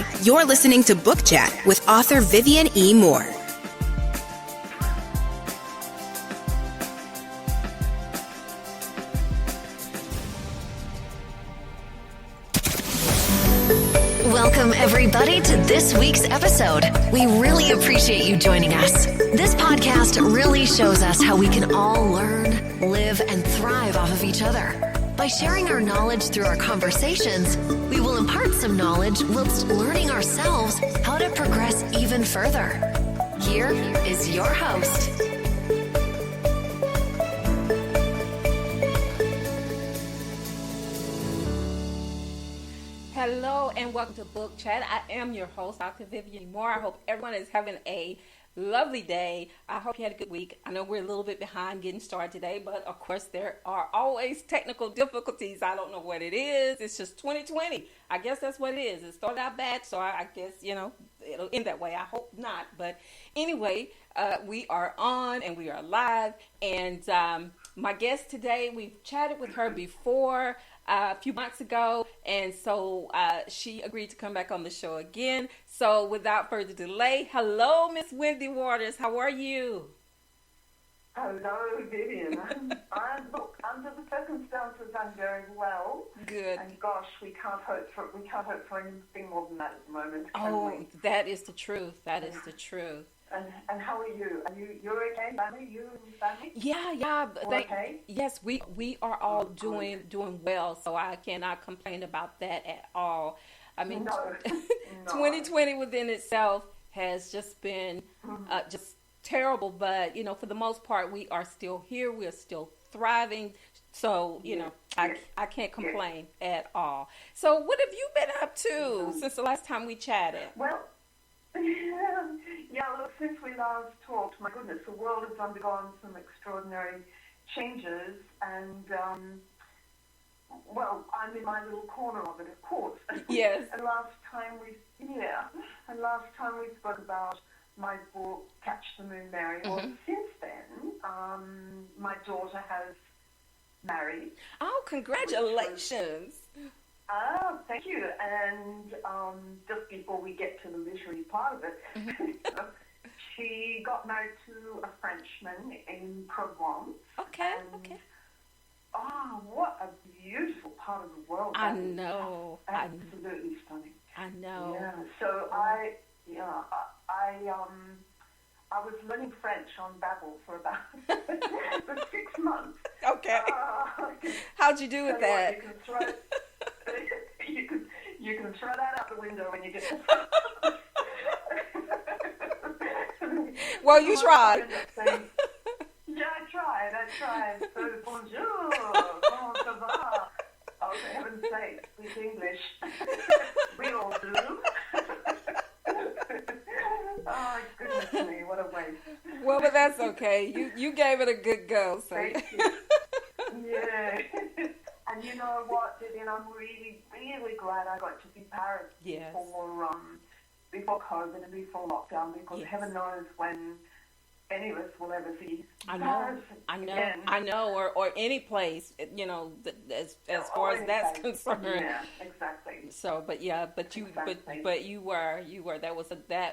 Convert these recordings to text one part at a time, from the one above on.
Hi, you're listening to Book Chat with author Vivian E. Moore. Welcome, everybody, to this week's episode. We really appreciate you joining us. This podcast really shows us how we can all learn, live, and thrive off of each other. By sharing our knowledge through our conversations, we will impart some knowledge whilst learning ourselves how to progress even further. Here is your host. Hello and welcome to Book Chat. I am your host, Dr. Vivian Moore. I hope everyone is having a lovely day. I hope you had a good week. I know we're a little bit behind getting started today, but of course there are always technical difficulties. I don't know what it is. It's just 2020. I guess that's what it is. It started out bad, so I guess, it'll end that way. I hope not. But anyway, we are on and we are live. And my guest today, we've chatted with her before a few months ago, and so she agreed to come back on the show again. So without further delay, hello, Miss Wendy Waters. How are you? Hello, Vivian. Look, under the circumstances, I'm very well. Good. And gosh, we can't hope for anything more than that at the moment. Oh, that is the truth. That is the truth. And how are you? You're okay, family? You and your family? Yeah. Okay? Yes, we are all doing well, so I cannot complain about that at all. I mean, No. 2020 within itself has just been just terrible, but for the most part, we are still here. We are still thriving. So, I can't complain at all. So what have you been up to since the last time we chatted? Well, look, since we last talked, my goodness, the world has undergone some extraordinary changes, and, I'm in my little corner of it, of course. Yes. And last time we spoke about my book, Catch the Moon Mary. Well, since then, my daughter has married. Oh, congratulations. Thank you. And just before we get to the literary part of it, she got married to a Frenchman in Provence. Okay. Oh, what a beautiful part of the world. I know. Absolutely stunning. I know. Yeah. So I was learning French on Babbel for about for 6 months. Okay. How'd you do with that? You can throw that out the window when you get to Well, you tried. Yeah, I tried. So, bonjour, comment ça va? Oh, for heaven's sake, speak English. We all do. Oh, goodness me, what a waste. Well, but that's okay. You gave it a good go. So. Thank you. Yeah. And you know what, Vivian, I'm really, really glad I got to be Paris before COVID and before lockdown, because heaven knows when any of us will ever see Paris again. I know, or any place, as far as that's concerned. Yeah, exactly. So, but you were. That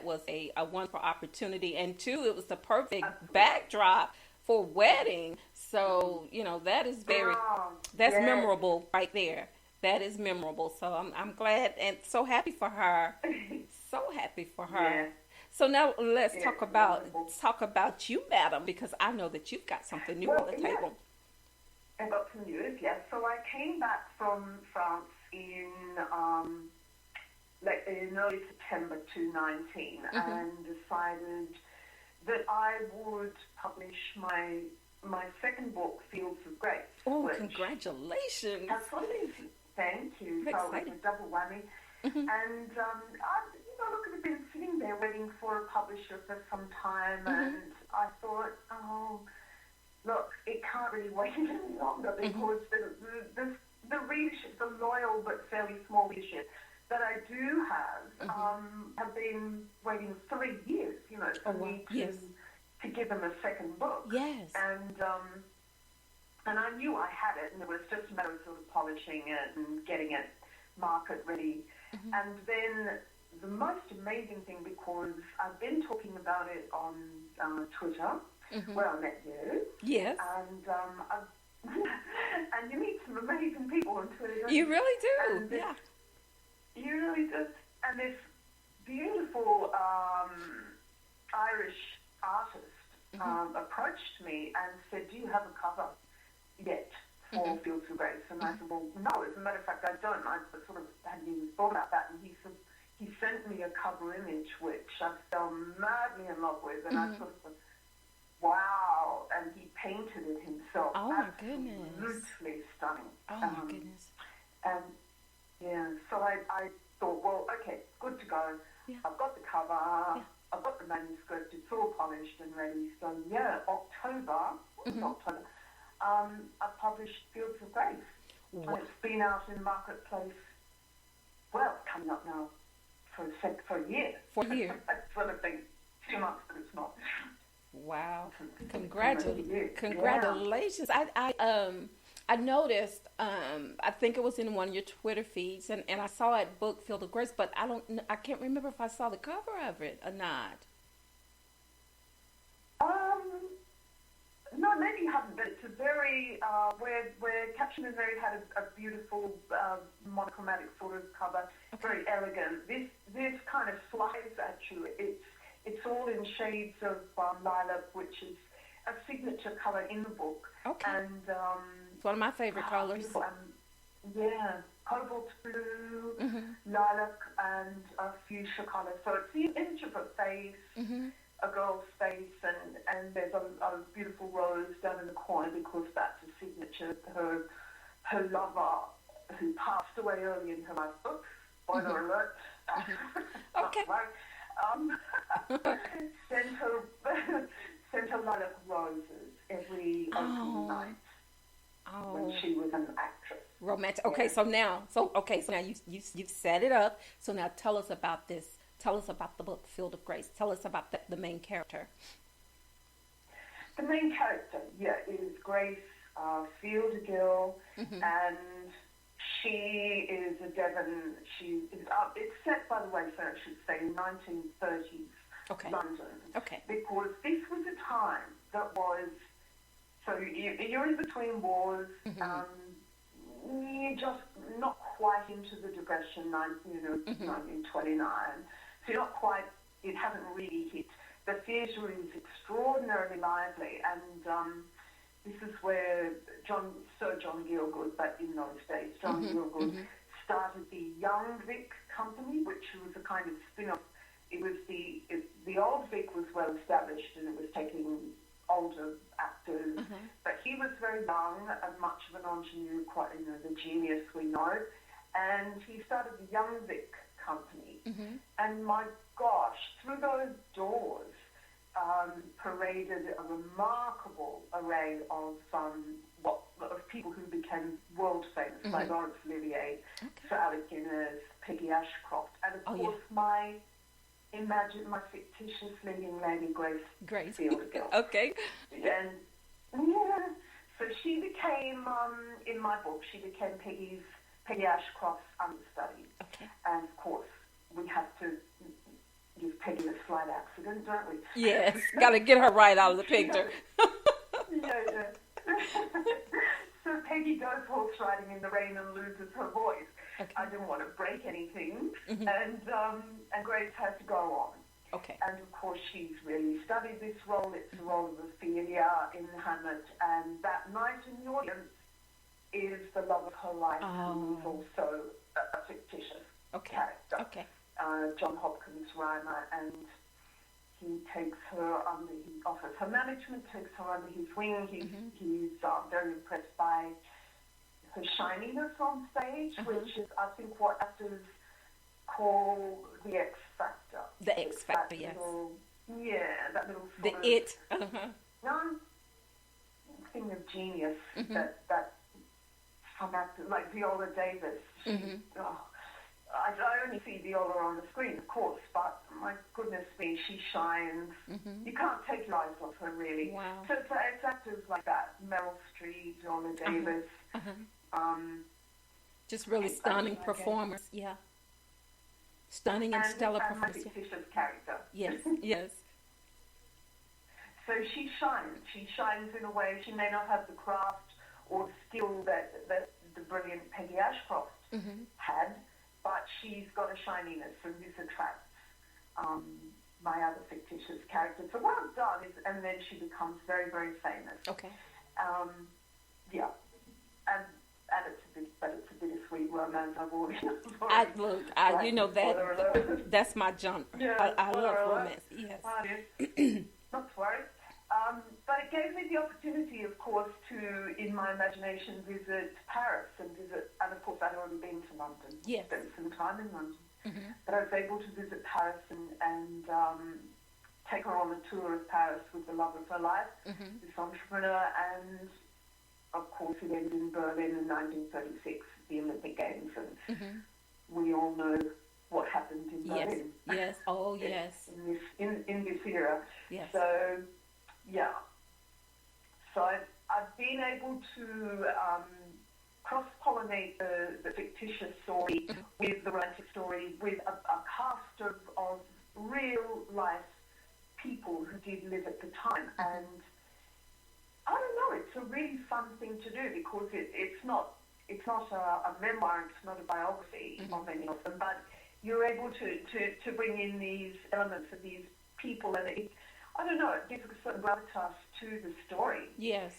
was a wonderful opportunity, and two, it was the perfect backdrop for wedding. So, that is that's memorable right there. That is memorable. So I'm glad and so happy for her. So happy for her. Yeah. So now let's talk about you, madam, because I know that you've got something new on the table. I got some news, yes. So I came back from France in early September 2019 and decided that I would publish my second book, Fields of Grace. Oh, congratulations. Thank you. So it was a double whammy. And, look, I've been sitting there waiting for a publisher for some time, and I thought, look, it can't really wait any longer, because the readership, the loyal but fairly small readership that I do have been waiting 3 years, for me to give them a second book. Yes. And I knew I had it, and it was just a matter of sort of polishing it and getting it market ready. And then the most amazing thing, because I've been talking about it on Twitter, where I met you. Yes. And and you meet some amazing people on Twitter. You really do. And Yeah. You really do. And this beautiful Irish artist approached me and said, "Do you have a cover yet for Fields of Grace?" And I said, "Well, no. As a matter of fact, I don't. I sort of hadn't even thought about that." And he said, he sent me a cover image, which I fell madly in love with, and I sort of thought, wow, and he painted it himself. Oh, my goodness. Absolutely stunning. Oh, my goodness. And, yeah, so I thought, well, okay, good to go. Yeah. I've got the cover. Yeah. I've got the manuscript. It's all polished and ready. So, yeah, October, I published Fields of Grace. Wow. And it's been out in marketplace, well, coming up now for a year. For a year. That's sort of thing. 2 months, but it's not. Wow! Congratulations! I noticed. I think it was in one of your Twitter feeds, and I saw it, book Field of Grace, but I can't remember if I saw the cover of it or not. No, maybe you haven't. But it's a very where Caption and Mary had a beautiful monochromatic sort of cover, very elegant. This kind of flies at you. It's all in shades of lilac, which is a signature color in the book. Okay. And it's one of my favorite colors. Yeah, cobalt blue, lilac, and a fuchsia color. So it's the image of a face, a girl's face, and there's a beautiful rose down in the corner, because that's a signature. Her lover, who passed away early in her life. Oops, spoiler alert. Okay. sent her lilac roses every opening night when she was an actress. Romantic. Okay, so now you've set it up. So now tell us about this. Tell us about the book Field of Grace. Tell us about the main character. The main character, is Grace Fieldergill, and she is a Devon. It's set, by the way, so I should say, 1930s London. Okay. Because this was a time that was, so you're in between wars. You're just not quite into the Depression, 1929. So you're not quite. It hasn't really hit. The theatre is extraordinarily lively, and this is where Sir John Gielgud, but in those days, John Gielgud started the Young Vic Company, which was a kind of spin-off. It was the old Vic was well established, and it was taking older actors, but he was very young and much of an ingenue, quite the genius we know, and he started the Young Vic Company, and my gosh, through those doors paraded a remarkable array of people who became world famous, like Laurence Olivier, Sir Alec Guinness, Peggy Ashcroft, and of course my fictitious leading lady, Grace Fieldergill. Okay. And so she became, in my book, she became Peggy Ashcroft's understudy. Okay. And of course, we have to give Peggy a slight accident, don't we? Yes, got to get her right out of the picture. So Peggy goes horse riding in the rain and loses her voice. Okay. I didn't want to break anything, and Grace had to go on. Okay. And of course, she's really studied this role. It's the role of Ophelia in Hamlet, and that night in the audience is the love of her life, who's also a fictitious character. Okay. John Hopkins Rhymer, and he takes her he offers her management, takes her under his wing. He's very impressed by her shininess on stage, which is, I think, what actors call the X Factor. The X Factor, yes. That little sort of... it. Thing of genius that some actors, like Viola Davis, I only see Viola on the screen, of course, but my goodness me, she shines. You can't take your eyes off her, really. Wow. So it's actors like that, Meryl Streep, Viola Davis. Just really stunning performers, yeah. Stunning and stellar and my performance. fictitious character. Yes, yes. So she shines. She shines in a way. She may not have the craft or skill that the brilliant Peggy Ashcroft had, but she's got a shininess, and this attracts my other fictitious character. So what I've done is, and then she becomes very, very famous. Okay. Yeah, and it's a bittersweet romance. I've already. You know that's my genre. Yeah, I love romance. Yes. Not to worry. But it gave me the opportunity, of course, to, in my imagination, visit Paris and of course I'd already been to London. Yes. Spent some time in London. But I was able to visit Paris and take her on a tour of Paris with the love of her life, this entrepreneur, and of course it ended in Berlin in 1936, the Olympic Games, and we all know what happened in Berlin. Yes. Oh, yes. In this era. Yes. So, yeah. So I've been able to cross-pollinate the fictitious story with the romantic story, with a cast of real-life people who did live at the time. And I don't know, it's a really fun thing to do, because it's not a memoir, it's not a biography of any of them, but you're able to bring in these elements of these people, and I don't know, it gives a certain gravitas to the story. Yes.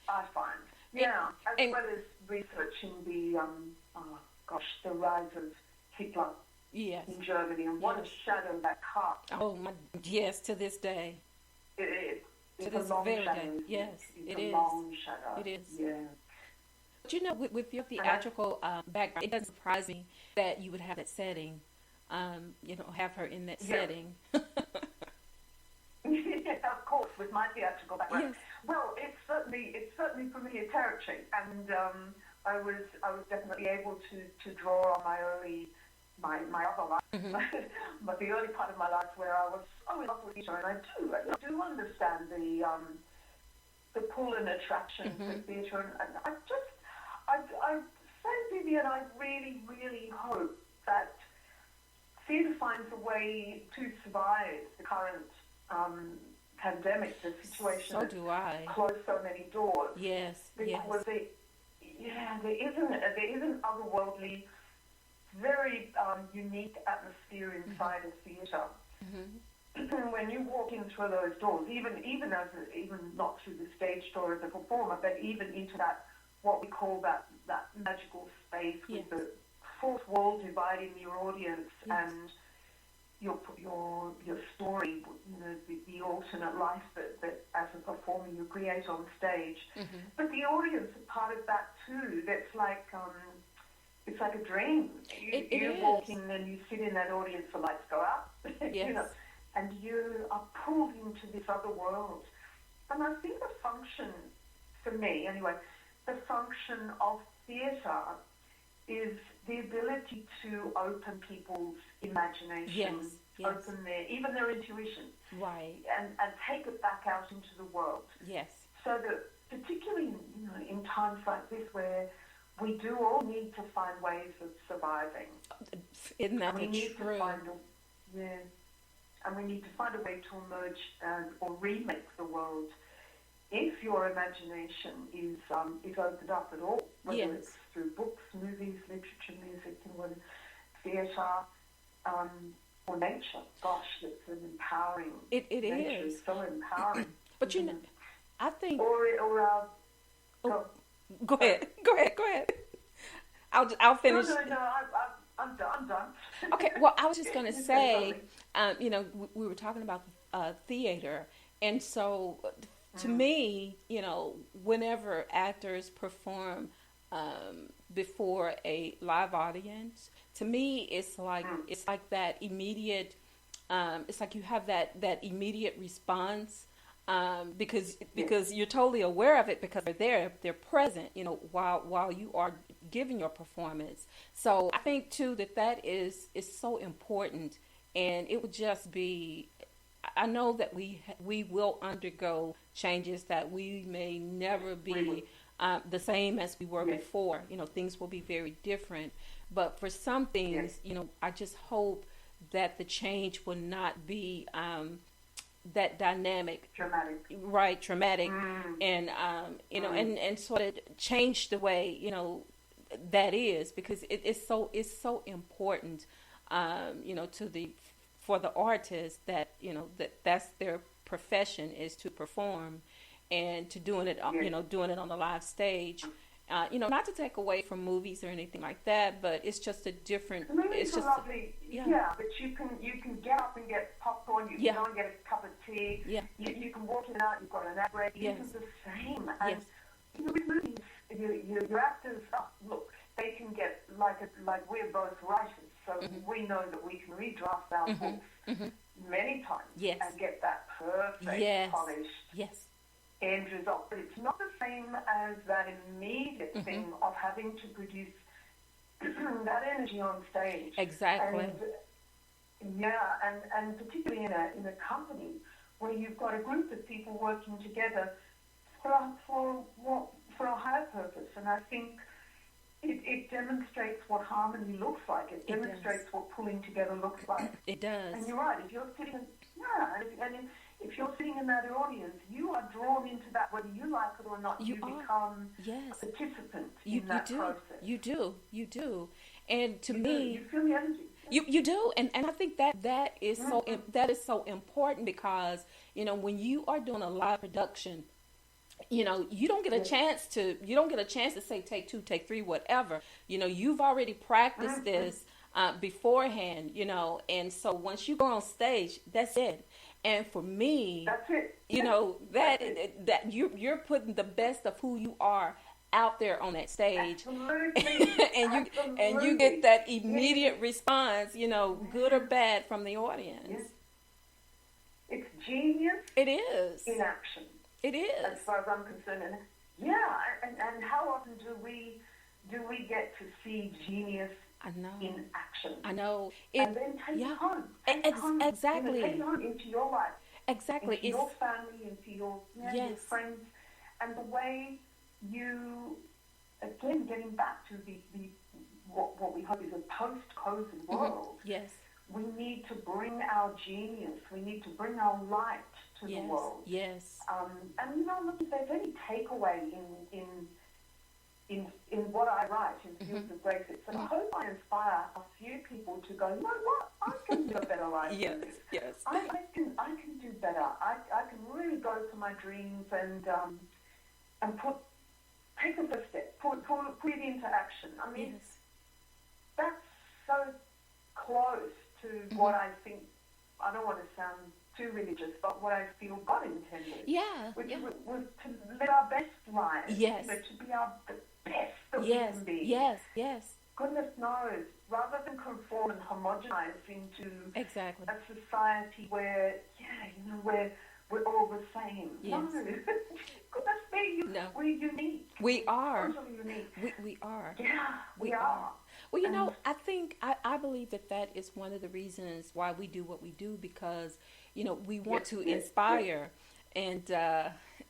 I find. Yeah, as well as researching the rise of Hitler yes. in Germany, and what a shadow that cast. Oh, yes, to this day. It's to this a long very shadow. day. Yes, it's a long shadow. It is. Yeah. But you know, with your theatrical background, it doesn't surprise me that you would have that setting, have her in that setting. Yeah, of course, with my theatrical background. Yes. Well, it's certainly familiar territory, and I was definitely able to draw on my other life, but the early part of my life where I was in love with theatre, and I do understand the pull and attraction for theatre, and I say, Vivian, I really, really hope that theatre finds a way to survive the current pandemic, the situation so do I. Closed so many doors. Yes, because there is an otherworldly, very unique atmosphere inside of theatre. When you walk in through those doors, even not through the stage door as a performer, but even into that, what we call that magical space with the fourth wall dividing your audience and your story, the alternate life that as a performer you create on stage. But the audience is part of that too. That's like it's like a dream. You walk in and you sit in that audience, the lights go up, and you are pulled into this other world. And I think the function, for me anyway, the function of theatre is the ability to open people's imagination, open their intuition, right, and take it back out into the world. Yes. So that particularly in times like this where we do all need to find ways of surviving. Isn't that true? And we need to find a way to emerge or remake the world if your imagination is opened up at all, whether it's through books, movies, literature, music, and theatre, or nature. Gosh, it's an empowering. Nature is so empowering. But I think. Go ahead. I'll finish. No. I'm done. Okay. Well, I was just going to say, we were talking about theater, and so to me, whenever actors perform before a live audience, to me, it's like that immediate. It's like you have that immediate response. Because you're totally aware of it because they're present, while you are giving your performance. So I think too that is so important, and it would just be. I know that we will undergo changes that we may never be the same as we were before. Things will be very different. But for some things, I just hope that the change will not be that dynamic, traumatic, and and sort of change the way that is, because it's so important, for the artist that that's their profession, is to perform, and to doing it on the live stage. Not to take away from movies or anything like that, but it's just a different. The movies it's just are lovely, but you can get up and get popcorn. You can go and get a cup of tea. Yeah. You can walk in out. You've got an ad break. Yes. This is the same. And with movies, your actors. Look, they can get like we're both writers, so we know that we can redraft our books many times and get that perfect, polished end result. But it's not the same as that immediate thing of having to produce that energy on stage. Exactly. And particularly in a company where you've got a group of people working together for a higher purpose. And I think it demonstrates what harmony looks like. It demonstrates what pulling together looks like. It does. And you're right. If you're sitting, if you're sitting in that audience, you are drawn into that, whether you like it or not. You become a participant in that process. You do. And to me, you feel the energy. You do, and I think that is so important, because when you are doing a live production, you don't get a chance to say take 2, take 3, whatever. You've already practiced this beforehand, and so once you go on stage, that's it. And for me, that's it. That you're putting the best of who you are out there on that stage. Absolutely. and you get that immediate response, good or bad, from the audience. Yes. It's genius. It is. In action. It is. As far as I'm concerned. And how often do we get to see genius in action? I know. And then take it home. Exactly. Take it home into your life. Exactly. Into your family, into your friends. And the way you, again, getting back to what we hope is a post-COVID world. Yes. We need to bring our genius. We need to bring our light to the world. Yes. And look, if there's any takeaway in what I write in Fields of Grace, it's that I hope I inspire a few people to go, you know what, I can do a better life than this. Yes. I can do better. I can really go for my dreams and take the first step, put it into action. I mean, that's so close to what I think. I don't want to sound too religious, but what I feel God intended. Which was to live our best lives. Yes. To be the best that we can be. Yes. Goodness knows, rather than conform and homogenize into a society where, we're all the same. Yes. No. Goodness me, we're unique. We are. Totally unique. We are. Yeah, we are. Well, I believe that is one of the reasons why we do what we do, because, we want to inspire and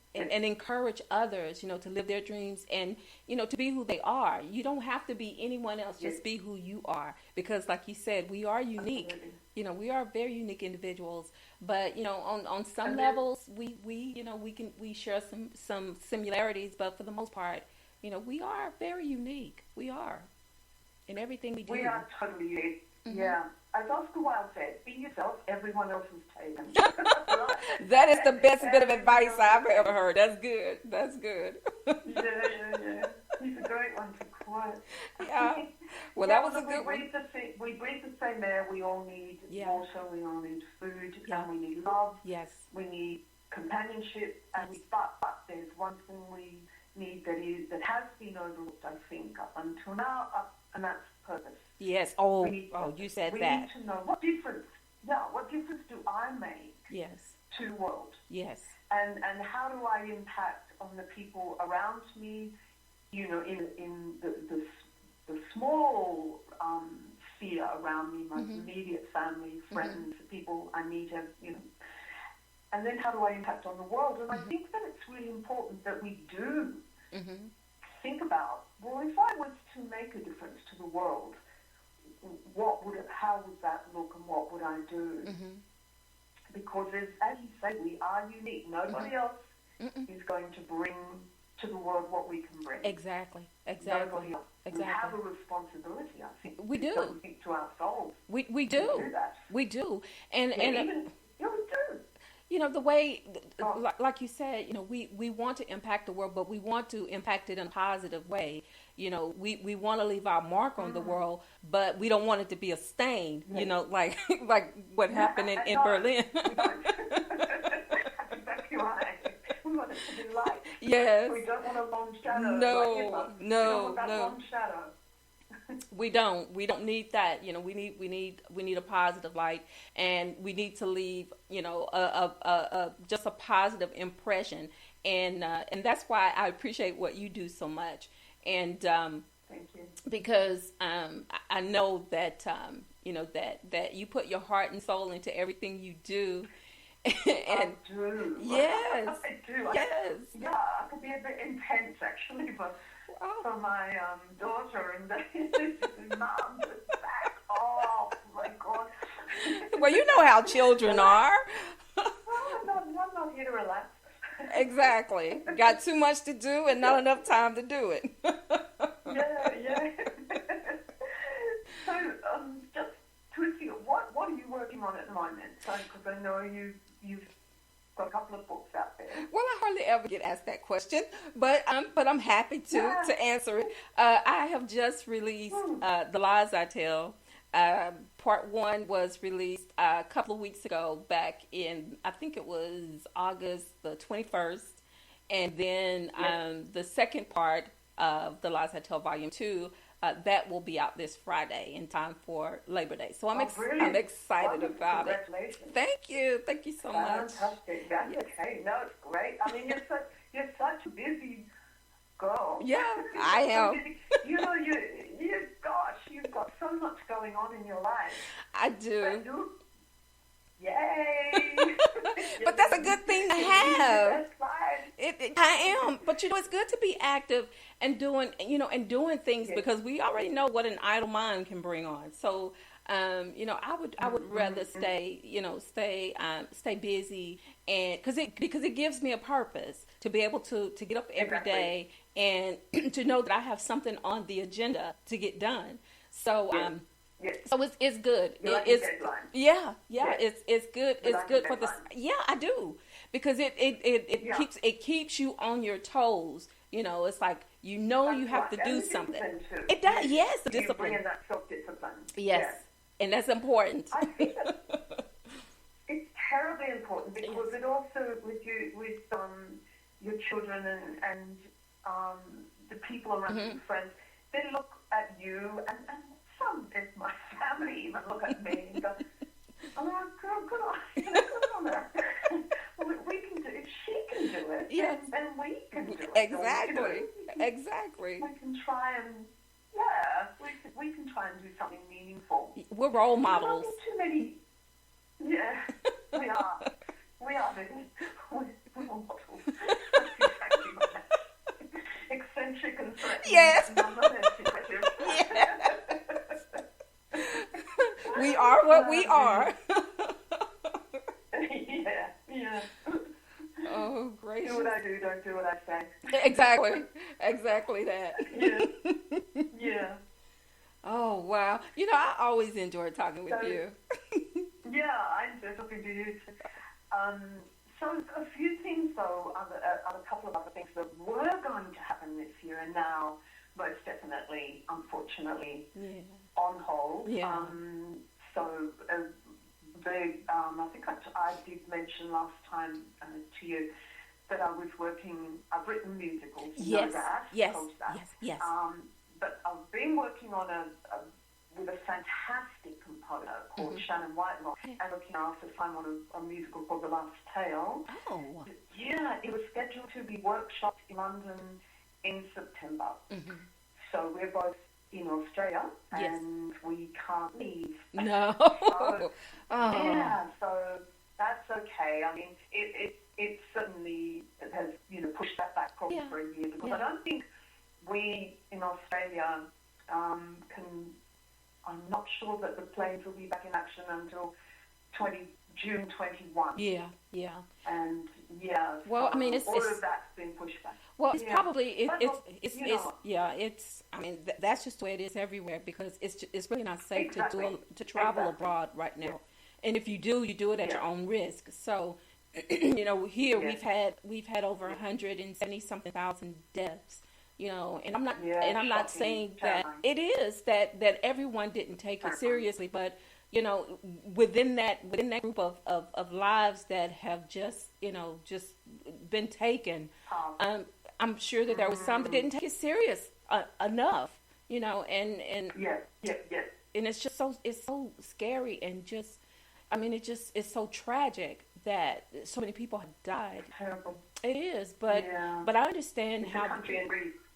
encourage others, to live their dreams and, to be who they are. You don't have to be anyone else. Just be who you are, because like you said, we are unique. Absolutely. We are very unique individuals, but, on some levels, we share some similarities, but for the most part, we are very unique. We are. In everything we do. We are totally unique. Yeah. As Oscar Wilde said, be yourself, everyone else is taken. That is the best bit of advice I've ever heard. That's good. Yeah. He's a great one to quote. Yeah. Well, that was a good one. We breathe the same air. We all need water. We all need food. And we need love. Yes. We need companionship. But there's one thing we need that has been overlooked, I think, up until now, and that's purpose. Yes. Oh, you said that. We need to know what difference do I make to the world? Yes. And how do I impact on the people around me, in the small sphere around me, my immediate family, friends, people I meet, and then how do I impact on the world? And I think that it's really important that we do think about, well, if I was to make a difference to the world, how would that look and what would I do? Because as you say, we are unique. Nobody else is going to bring to the world what we can bring. Exactly. Nobody else. We have a responsibility, I think. We do. To think to ourselves. We do. We do that. We do. And we do. You know, the way, like you said, you know, we want to impact the world, but we want to impact it in a positive way. You know, we want to leave our mark on the world, but we don't want it to be a stain, you know, like what happened in Berlin. That's exactly right. We want it to be light. Yes. We don't want a long shadow. No. We don't want that long shadow. We don't need that. You know, we need a positive light, and we need to leave, you know, just a positive impression, and that's why I appreciate what you do so much, and thank you. Because I know that you know that you put your heart and soul into everything you do. And I do. Yes. I do. Yes. Yeah, I could be a bit intense actually, but for my daughter and mom, just back off. Oh my God. Well, you know how children are. I'm not here to relax. Exactly. Got too much to do and not enough time to do it. Yeah. So, just to see, what are you working on at the moment? Because I know you've got a couple of books out there. Well, I hardly ever get asked that question, but I'm happy to answer it. I have just released The Lies I Tell. Part 1 was released a couple of weeks ago, back in, I think it was August the 21st. And then the second part of The Lies I Tell Volume 2, that will be out this Friday in time for Labor Day. So I'm excited about it. Thank you so much. Fantastic. That's okay. No, it's great. I mean, you're such a busy girl. Yeah, I am. You know, you've got so much going on in your life. I do. Yay! But that's a good thing to have. I am. But you know, it's good to be active and doing things, because we already know what an idle mind can bring on. So, you know, I would rather stay busy, and because it gives me a purpose to be able to get up every day and to know that I have something on the agenda to get done. So, so it's good. It's good. It's good for the. Yeah, I do, because it keeps you on your toes. You know, it's like you have to do something. It does. Yes, the discipline. Bringing that self-discipline. Yes, and that's important. I think it's terribly important, because it also with your children and the people around you, friends, they look at you and some of my family even look at me and go, "Oh, girl, good on her. Well, we can do it. If she can do it, then we can do it. Exactly. We can try and we can try and do something meaningful. We're role models. Too many. Yeah, we are. We're role models. That's exactly right. Eccentric and threatening. Yes. We are what we are. Yeah. Oh, gracious. Do what I do, don't do what I say. Exactly that. Yeah. Oh, wow. You know, I always enjoy talking with you. Yeah, I enjoy talking to you. So a few things, though, a couple of other things that were going to happen this year, and now most definitely, unfortunately, on hold. Yeah. I think I did mention last time to you that I've written musicals. Yes. Yes. But I've been working on with a fantastic composer called Shannon Whitelock, and looking after someone a musical called The Last Tale. Oh. Yeah, it was scheduled to be workshopped in London in September. Mm-hmm. So we're both in Australia, and we can't leave. No. Yeah, so that's okay. I mean, it certainly has, pushed that back probably for a year, because I don't think we in Australia I'm not sure that the planes will be back in action until June 21. Yeah. And well, I mean, all of that's been pushed back. Well, it's probably that's just the way it is everywhere, because it's really not safe to travel abroad right now, and if you do it at your own risk. So, here we've had over 170 something thousand deaths. And I'm not saying that it is that everyone didn't take it seriously, but within that group of lives that have just been taken, I'm sure that there was some that didn't take it serious enough, and it's just it's so scary, and it's so tragic that so many people have died. Terrible. It is, but I understand how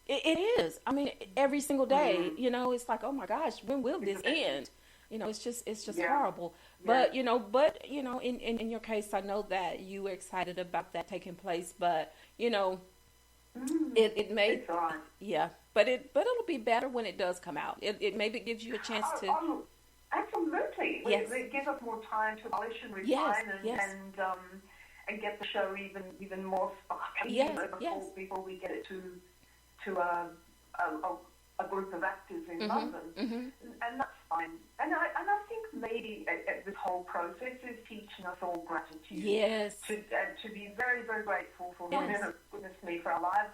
it is. I mean, every single day, it's like, oh my gosh, when will this end? It's just horrible. But in your case, I know that you were excited about that taking place, but it may, but it'll be better when it does come out. It maybe gives you a chance to. Absolutely. Yes. It gives us more time to polish and refine and get the show even more sparkly before we get it to a group of actors in London, and that's fine. And I think maybe this whole process is teaching us all gratitude. Yes. To be very, very grateful for goodness me, for our lives,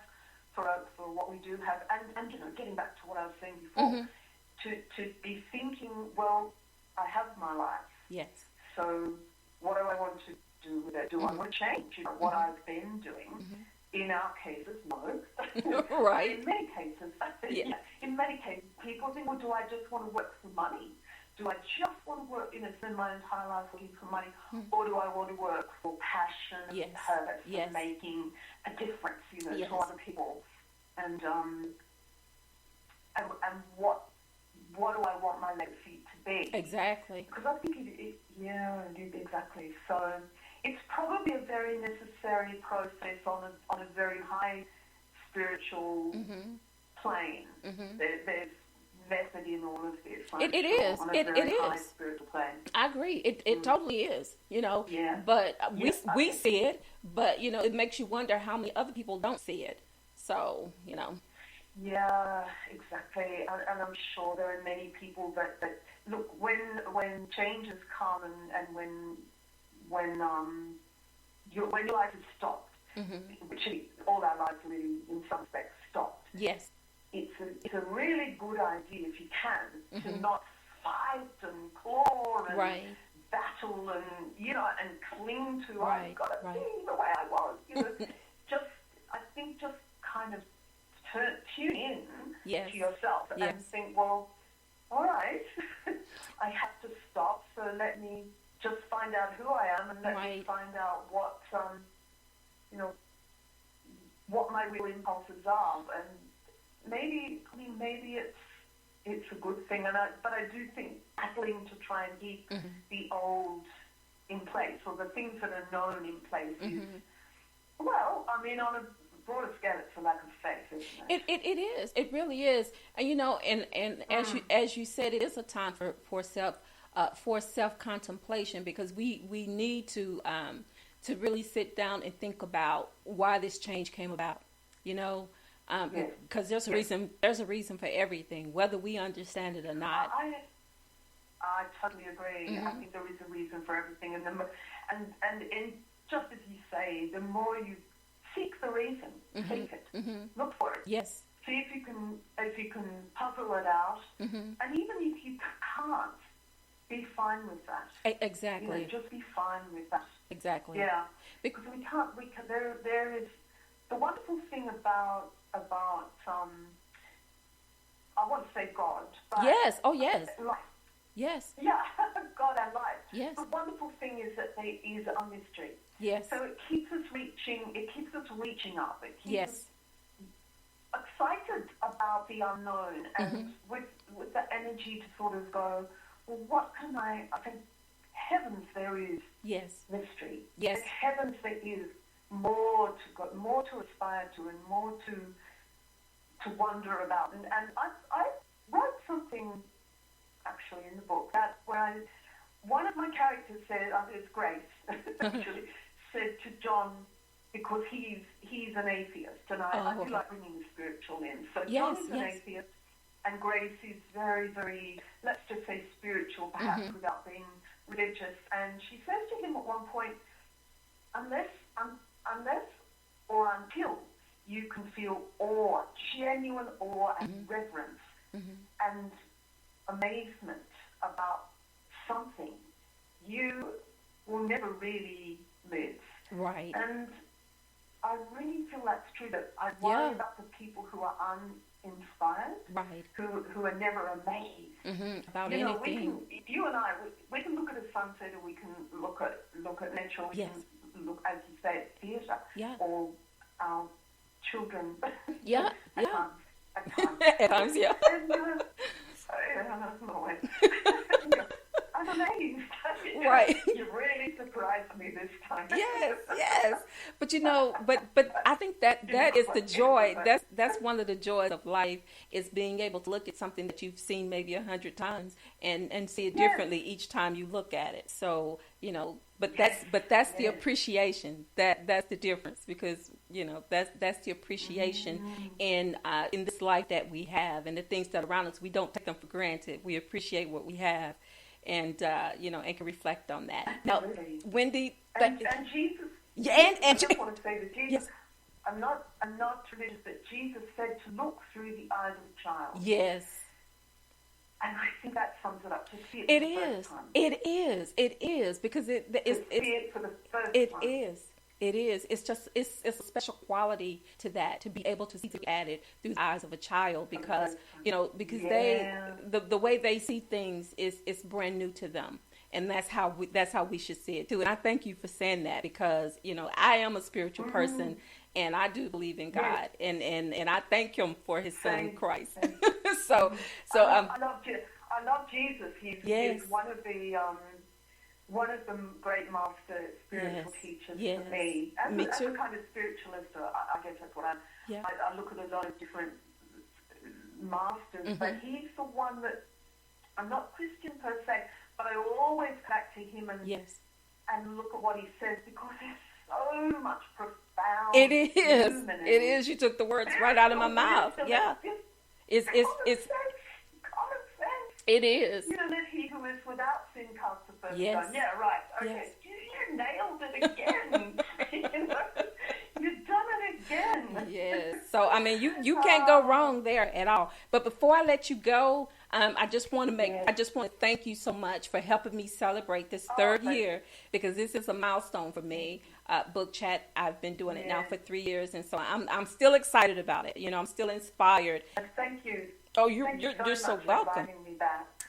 for what we do have, and getting back to what I was saying before, to be thinking, well, I have my life. Yes. So what do I want to do with it? Do I want to change what I've been doing? In our cases, no. Right. In many cases, in many cases, people think, well, do I just want to work for money? Do I just want to work, spend my entire life working for money? Or do I want to work for passion and purpose and making a difference, to other people? And what do I want my legacy to be? Exactly. Because I think exactly. So it's probably a very necessary process on a very high spiritual plane. There's method in all of this. It is. On a very high spiritual plane. I agree. It totally is. But we see it. But it makes you wonder how many other people don't see it. So Yeah, exactly. And I'm sure there are many people that look, when changes come and when your life is stopped, which all our lives really in some respects stopped. Yes. It's a really good idea, if you can, to not fight and claw and battle and cling to, I've got to be the way I was. I think just kind of tune in to yourself and think, well, all right, I have to stop, so let me just find out who I am and let me find out what my real impulses are, and maybe it's a good thing, but I do think battling to try and keep the old in place, or the things that are known in place is, well, I mean, on a broader scale, it's a lack of faith, isn't it? It is. It really is. And and as you said, it is a time for self contemplation, because we need to really sit down and think about why this change came about. Because there's a reason. There's a reason for everything, whether we understand it or not. I totally agree. I think there is a reason for everything, and just as you say, the more you seek the reason, seek it, look for it. Yes. See if you can puzzle it out, and even if you can't, be fine with that. Exactly. Just be fine with that. Exactly. Yeah. Because we can't. There is the wonderful thing about I want to say God. But yes. Oh yes. Life. Yes. Yeah, God and life. Yes. The wonderful thing is that there is a mystery. Yes. So it keeps us reaching up. It keeps us excited about the unknown, and with the energy to sort of go, well, what can I think, heavens, there is mystery. Yes. In heavens, there is more to aspire to, and more to wonder about. And I wrote something actually in the book that one of my characters said, it's Grace, actually, said to John, because he's an atheist, and I do like bringing the spiritual in. So John is an atheist, and Grace is very, very, let's just say spiritual, perhaps, without being religious. And she says to him at one point, unless or until you can feel awe, genuine awe and reverence and amazement about something, you will never really live. Right. And I really feel that's true, that I worry about the people who are uninspired, right, who are never amazed about anything. You and I, we can look at a sunset, or we can look at nature, we can look, as you say, at theatre, or our children. Yeah, at times. At times, yeah. I'm amazed. Right. You really surprised me this time. Yes. But but I think that is the joy. That's one of the joys of life, is being able to look at something that you've seen maybe 100 times and see it differently each time you look at it. So, but that's the appreciation. That's the difference, because that's the appreciation in this life that we have, and the things that are around us. We don't take them for granted. We appreciate what we have, and and can reflect on that. Now, Wendy, and Jesus. Yeah, and I just want to say that Jesus. Yes. I'm not religious, but Jesus said to look through the eyes of a child. Yes. And I think that sums it up. To see it It for the is. first time. It is, because it is. To see it for the first It time. is. It is. It's just it's a special quality to that, to be able to see it through the eyes of a child, because they the way they see things is brand new to them. And that's how we should see it too. And I thank you for saying that, because I am a spiritual person, and I do believe in God, and I thank Him for His Son Christ. so I love Jesus. He's one of the great master spiritual teachers for me. As a kind of spiritualist, I guess that's what I look at a lot of different masters, but he's the one that, I'm not Christian per se, but I always go back to him and look at what he says, because there's so much profound. It is. You took the words right out of my mouth. Yeah. It's common sense. It is. Let he who is without sin cast the first Yes. stone. Yeah, right. Okay. Yes. You nailed it again. You've done it again. Yes. So you can't go wrong there at all. But before I let you go, I just want to thank you so much for helping me celebrate this third year, because this is a milestone for me. Book Chat, I've been doing it now for 3 years, and so I'm still excited about it. I'm still inspired. Thank you. Oh, you're so welcome.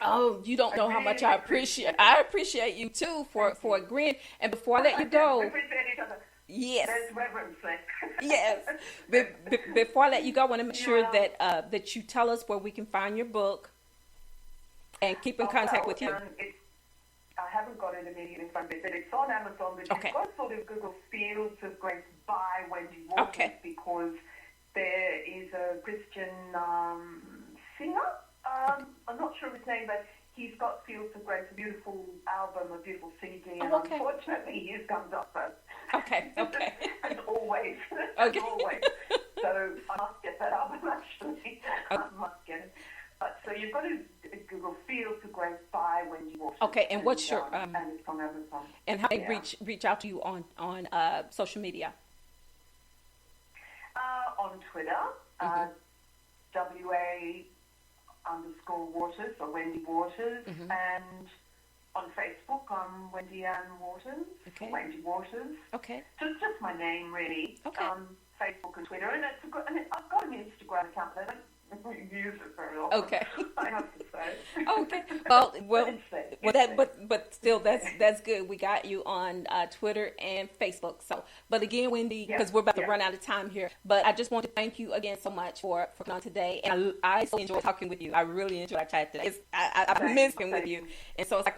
Oh, you don't know how much I appreciate. I appreciate you too for agreeing. And before I let you go, we appreciate each other. yes, There's reverence there. yes. Before I let you go, I want to make sure that you tell us where we can find your book and keep in contact with you. I haven't got it immediately in front of me, but it's on Amazon. But you've got to sort of Google Fields of Grace by Wendy Waters, because there is a Christian singer. I'm not sure of his name, but he's got Fields of Grace, a beautiful album, a beautiful CD, and unfortunately his comes up first. Okay. As always. Okay. As always. So I must get that album, actually. I must get it. But so you've got to Google Fields of Grace by Wendy Waters. Okay, and what's your and it's on Amazon. and how they reach out to you on social media? On Twitter, WA_Waters, or Wendy Waters, and on Facebook, I'm Wendy Ann Waters, Wendy Waters. Okay. So it's just my name, really. Okay. Facebook and Twitter, and I've got an Instagram account, but I don't use it very often. Okay. I have to say. Okay. But still, that's good. We got you on Twitter and Facebook. So, but again, Wendy, because we're about to run out of time here, but I just want to thank you again so much for coming on today. And I so enjoyed talking with you. I really enjoyed our chat today. I missed him with you, and so it's like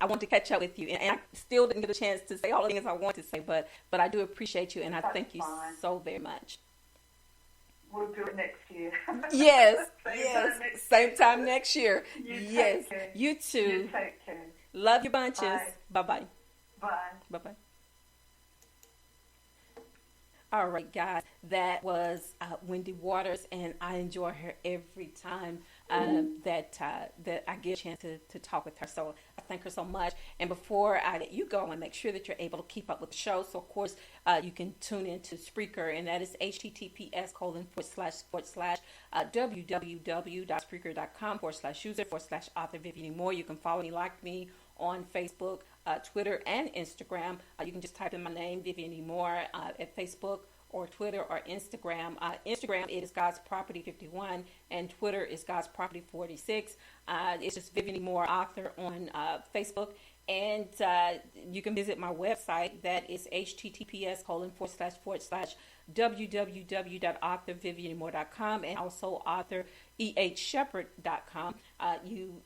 I wanted to catch up with you, and I still didn't get a chance to say all the things I wanted to say, but I do appreciate you, and I thank you so very much. We'll do it next year. Yes, same time next year. Yes, you too. You take care. Love your bunches. Bye-bye. Bye. Bye-bye. All right, guys, that was Wendy Waters, and I enjoy her every time that I get a chance to talk with her. So I thank her so much. And before I let you go, I want to make sure that you're able to keep up with the show. So, of course, you can tune into Spreaker, and that is https://www.spreaker.com/user/author Vivian Moore. You can follow me, like me on Facebook, Twitter, and Instagram. You can just type in my name, Vivian E. Moore, at Facebook or Twitter or Instagram. Instagram, it is God's Property 51, and Twitter is God's Property 46. It's just Vivian E. Moore, author, on Facebook. And you can visit my website. That is https://www.authorvivianmoore.com, and also authorehshepard.com.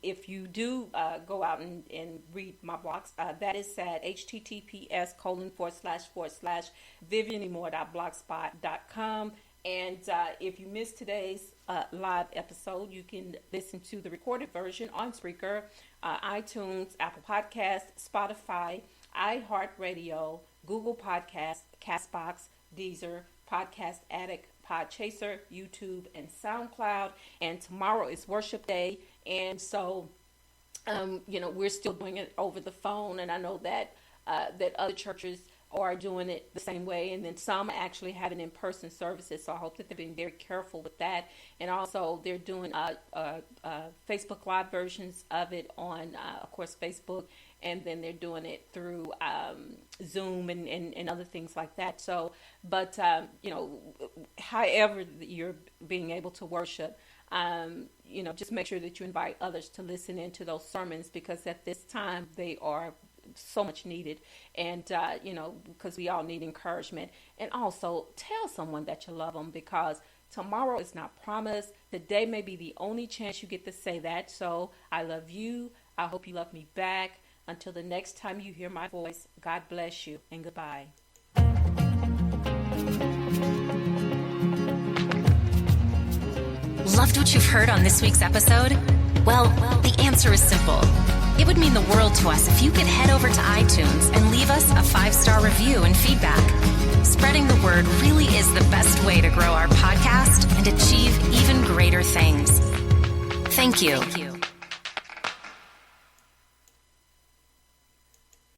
If you do go out and read my blogs, that is at https://vivianmoore.blogspot.com. And if you missed today's live episode, you can listen to the recorded version on Spreaker, iTunes, Apple Podcasts, Spotify, iHeartRadio, Google Podcasts, Castbox, Deezer, Podcast Addict, Podchaser, YouTube, and SoundCloud. And tomorrow is Worship Day, and so we're still doing it over the phone. And I know that that other churches are doing it the same way, and then some actually having in-person services, so I hope that they're being very careful with that. And also they're doing Facebook Live versions of it on, of course, Facebook, and then they're doing it through Zoom and other things like that. So, but, however you're being able to worship, just make sure that you invite others to listen into those sermons, because at this time they are so much needed, and because we all need encouragement. And also tell someone that you love them, because tomorrow is not promised. Today may be the only chance you get to say that. So I love you. I hope you love me back. Until the next time you hear my voice, God bless you, and goodbye. Loved what you've heard on this week's episode? Well, the answer is simple. It would mean the world to us if you could head over to iTunes and leave us a 5-star review and feedback. Spreading the word really is the best way to grow our podcast and achieve even greater things. Thank you.